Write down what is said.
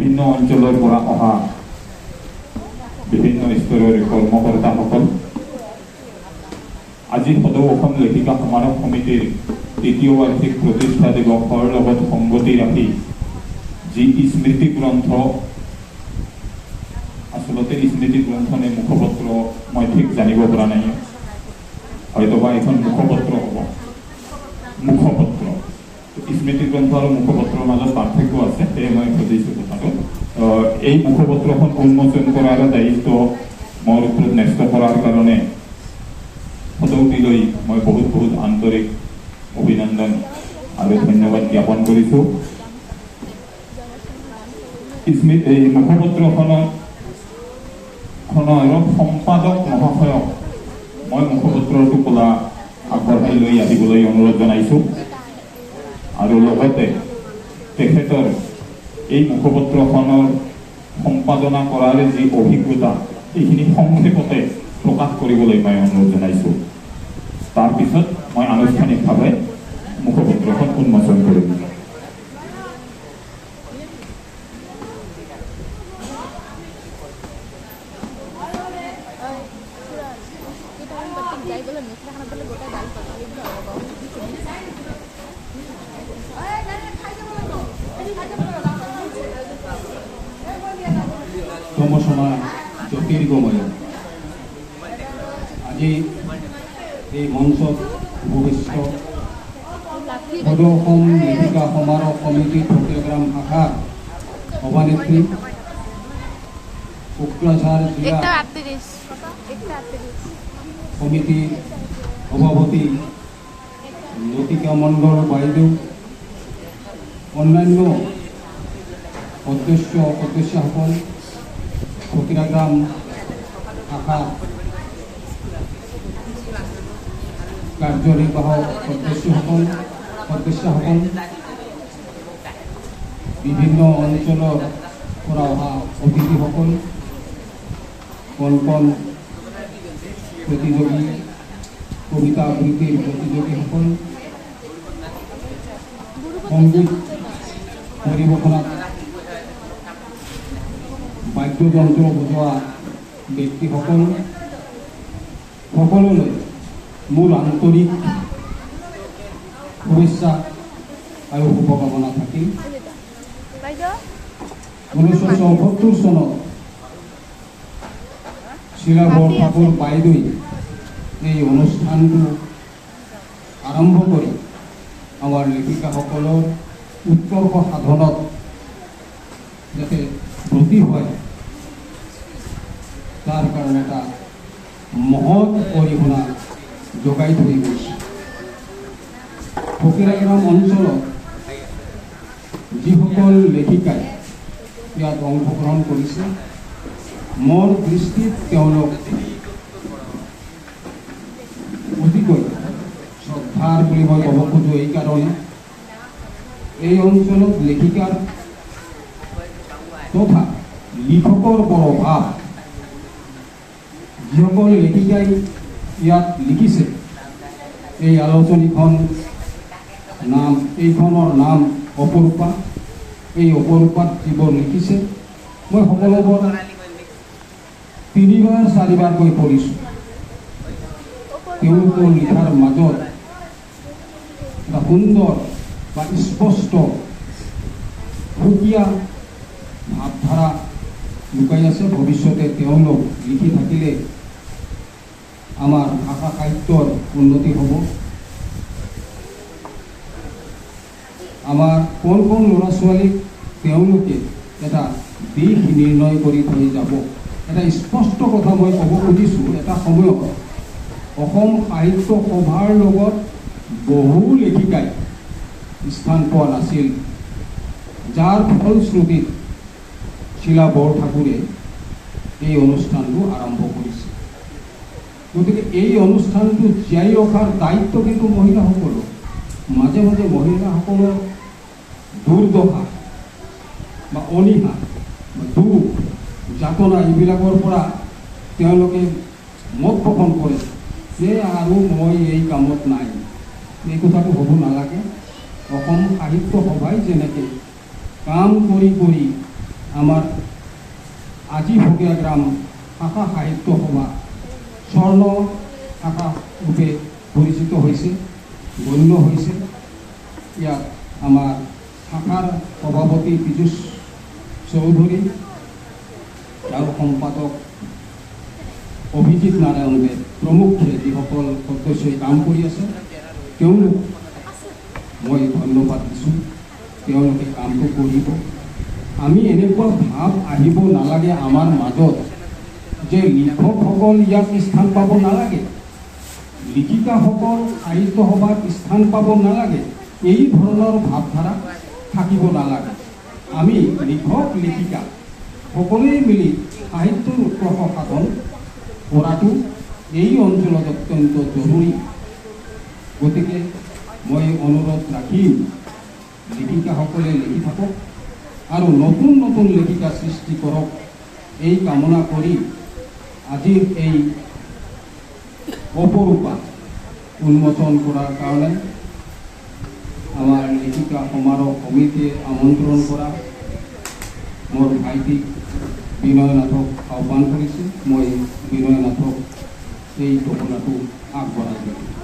বিভিন্ন অঞ্চলৰ পৰা অহা বিভিন্ন স্তৰৰ কৰ্মকৰ্তাসকল, আজি সদৌ অসম লেখিকা সমাৰোহ সমিতিৰ তৃতীয় বাৰ্ষিক প্ৰতিষ্ঠা দিৱসৰ লগত সংগতি ৰাখি যি স্মৃতি গ্ৰন্থ, আচলতে স্মৃতি গ্ৰন্থ নে মুখপত্ৰ মই ঠিক জানিব পৰা নাই, হয়তোবা এখন মুখপত্ৰ হ'ব। মুখপত্ৰ, স্মৃতি গ্ৰন্থ আৰু মুখপত্ৰৰ মাজত পাৰ্থক্য আছে, সেয়ে মই বুজিছোঁ কথাটো। এই মুখপত্ৰখন উন্মোচন কৰাৰ দায়িত্ব মোৰ ওপৰত ন্যস্ত কৰাৰ কাৰণে সদৌটিলৈ মই বহুত বহুত আন্তৰিক অভিনন্দন আৰু ধন্যবাদ জ্ঞাপন কৰিছোঁ। এই মুখপত্ৰখনৰ সম্পাদক মহাশয়ক মই মুখপত্ৰৰ টোপোলা আগবঢ়াই লৈ আহিবলৈ অনুৰোধ জনাইছোঁ আৰু লগতে তেখেতৰ এই মুখপত্ৰখনৰ সম্পাদনা কৰাৰ যি অভিজ্ঞতা এইখিনি সংক্ষেপতে প্ৰকাশ কৰিবলৈ মই অনুৰোধ জনাইছোঁ। তাৰপিছত মই আনুষ্ঠানিকভাৱে মুখপত্ৰখন উন্মোচন কৰিম। তমসমা জ্যোতিৰ্গময়, আজি এই মঞ্চত উপবিষ্ট সদৌ অসম লেখিকা সমাৰোহ সমিতি চট্টগ্ৰাম শাখাৰ সভানেত্ৰী, কোকৰাঝাৰ জিলা সমিতিৰ সভাপতি লতিকা মণ্ডল বাইদেউ, অন্যান্য সদস্যসকল, ফকিৰাগ্ৰাম শাখা কাৰ্যনিৰ্বাহক সদস্যসকল, বিভিন্ন অঞ্চলৰ পৰা অহা অতিথিসকল, কণ প্ৰতিযোগী, কবিতা আবৃত্তিৰ প্ৰতিযোগীসকল, সংগীত পৰিৱেশনাত বাদ্যযন্ত্ৰ বজোৱা ব্যক্তিসকল, সকলোলৈ মোৰ আন্তৰিক শুভেচ্ছা আৰু শুভকামনা থাকিল। 1974 চনত শিলা বৰঠাকুৰ বাইদেৱে এই অনুষ্ঠানটো আৰম্ভ কৰি আমাৰ লেখিকাসকলৰ উৎকৰ্ষ সাধনত যাতে ব্ৰতী হয় তাৰ কাৰণে এটা মহৎ অৰিহণা যোগাই থৈ গৈছে। ফকিৰাগ্ৰাম অঞ্চলত যিসকল লেখিকাই ইয়াত অংশগ্ৰহণ কৰিছে, মোৰ দৃষ্টিত তেওঁলোক অতিকৈ শ্ৰদ্ধাৰ বুলি মই ক'ব খোজোঁ। এইকাৰণে এই অঞ্চলত লেখিকাৰ তথা লিখকৰ প্ৰভাৱ, যিসকল লেখিকাই ইয়াত লিখিছে, এই আলোচনীখন এইখনৰ নাম অপৰূপা। এই অপৰূপাত যিবোৰ লিখিছে মই সকলোবোৰ 3-4বাৰকৈ পঢ়িছোঁ। তেওঁলোকৰ লিখাৰ মাজত এটা সুন্দৰ বা স্পষ্ট সুকীয়া ভাৱধাৰা লুকাই আছে। ভৱিষ্যতে তেওঁলোক লিখি থাকিলে আমাৰ ভাষা সাহিত্যৰ উন্নতি হ'ব। আমাৰ কোন ল'ৰা ছোৱালীক তেওঁলোকে এটা দিশ নিৰ্ণয় কৰি থৈ যাব। এটা স্পষ্ট কথা মই ক'ব খুজিছোঁ, এটা সময়ত অসম সাহিত্য সভাৰ লগত বহু লেখিকাই স্থান পোৱা নাছিল, যাৰ ফলশ্ৰুতিত শিলা বৰঠাকুৰে এই অনুষ্ঠানটো আৰম্ভ কৰিছে। গতিকে এই অনুষ্ঠানটো জীয়াই ৰখাৰ দায়িত্ব কিন্তু মহিলাসকলৰ। মাজে মাজে মহিলাসকলৰ দুৰ্দশা বা অনীহা বা দুখ যাতনা এইবিলাকৰ পৰা তেওঁলোকে মত পোষণ কৰে যে আৰু মই এই কামত নাই। এই কথাটো হ'ব নালাগে। অসম সাহিত্য সভাই যেনেকৈ কাম কৰি কৰি আমাৰ আজি ভগীয়া গ্ৰাম শাখা সাহিত্য সভা স্বৰ্ণ শাখা ৰূপে পৰিচিত হৈছে, গণ্য হৈছে। ইয়াত আমাৰ শাখাৰ সভাপতি পীযুষ চৌধুৰী আৰু সম্পাদক অভিজিৎ নাৰায়ণ দেৱ প্ৰমুখ্যে যিসকল সদস্যই কাম কৰি আছে, তেওঁলোক মই ধন্যবাদ দিছোঁ। তেওঁলোকে কামটো কৰিব। আমি এনেকুৱা ভাৱ আহিব নালাগে আমাৰ মাজত যে লিখকসকল ইয়াত স্থান পাব নালাগে, লিখিকাসকল সাহিত্য সভাত স্থান পাব নালাগে, এই ধৰণৰ ভাৱধাৰা থাকিব নালাগে। আমি লিখক লিখিকা সকলোৱে মিলি সাহিত্যৰ উৎকৰ্ষ সাধন কৰাটো এই অঞ্চলত অত্যন্ত জৰুৰী। গতিকে মই অনুৰোধ ৰাখিম, লেখিকাসকলে লিখি থাকক আৰু নতুন নতুন লেখিকা সৃষ্টি কৰক, এই কামনা কৰি আজিৰ এই অপৰূপা উন্মোচন কৰাৰ কাৰণে আমাৰ লেখিকা সমাৰোহ সমিতিয়ে আমন্ত্ৰণ কৰা মোৰ ভাইটিক বিনয় নাথক আহ্বান কৰিছে। মই বিনয় নাথক এই ঘটনাটো আগবঢ়াই দিলোঁ।